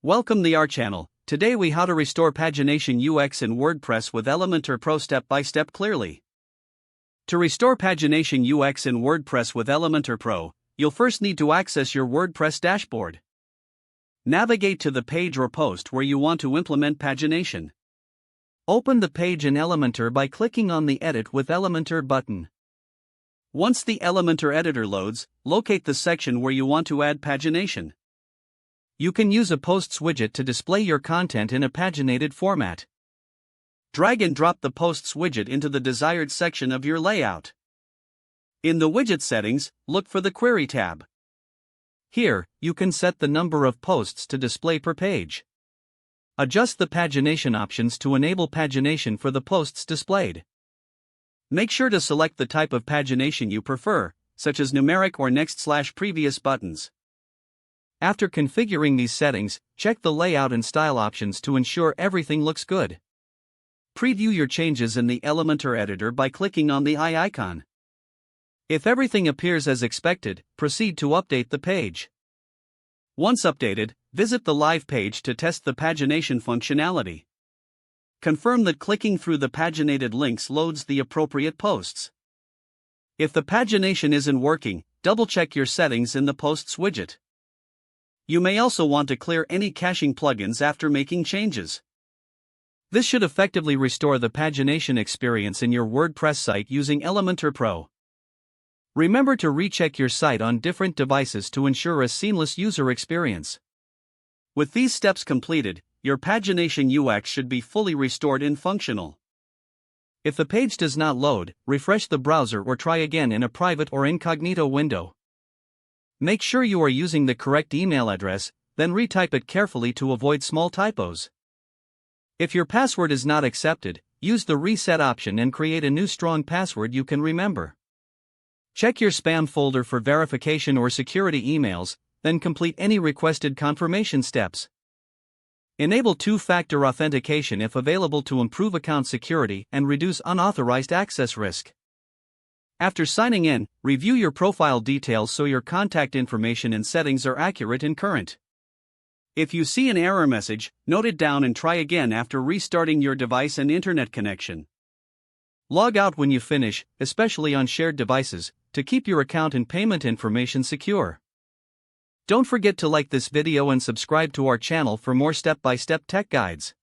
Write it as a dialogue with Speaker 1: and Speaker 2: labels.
Speaker 1: Welcome to our channel. Today we how to restore pagination UX in WordPress with Elementor Pro step by step clearly. To restore pagination UX in WordPress with Elementor Pro, you'll first need to access your WordPress dashboard. Navigate to the page or post where you want to implement pagination. Open the page in Elementor by clicking on the Edit with Elementor button. Once the Elementor editor loads, locate the section where you want to add pagination. You can use a Posts widget to display your content in a paginated format. Drag and drop the Posts widget into the desired section of your layout. In the widget settings, look for the Query tab. Here, you can set the number of posts to display per page. Adjust the pagination options to enable pagination for the posts displayed. Make sure to select the type of pagination you prefer, such as numeric or next/previous buttons. After configuring these settings, check the layout and style options to ensure everything looks good. Preview your changes in the Elementor editor by clicking on the eye icon. If everything appears as expected, proceed to update the page. Once updated, visit the live page to test the pagination functionality. Confirm that clicking through the paginated links loads the appropriate posts. If the pagination isn't working, double-check your settings in the Posts widget. You may also want to clear any caching plugins after making changes. This should effectively restore the pagination experience in your WordPress site using Elementor Pro. Remember to recheck your site on different devices to ensure a seamless user experience. With these steps completed, your pagination UX should be fully restored and functional. If the page does not load, refresh the browser or try again in a private or incognito window. Make sure you are using the correct email address, then retype it carefully to avoid small typos. If your password is not accepted, use the reset option and create a new strong password you can remember. Check your spam folder for verification or security emails, then complete any requested confirmation steps. Enable two-factor authentication if available to improve account security and reduce unauthorized access risk. After signing in, review your profile details so your contact information and settings are accurate and current. If you see an error message, note it down and try again after restarting your device and internet connection. Log out when you finish, especially on shared devices, to keep your account and payment information secure. Don't forget to like this video and subscribe to our channel for more step-by-step tech guides.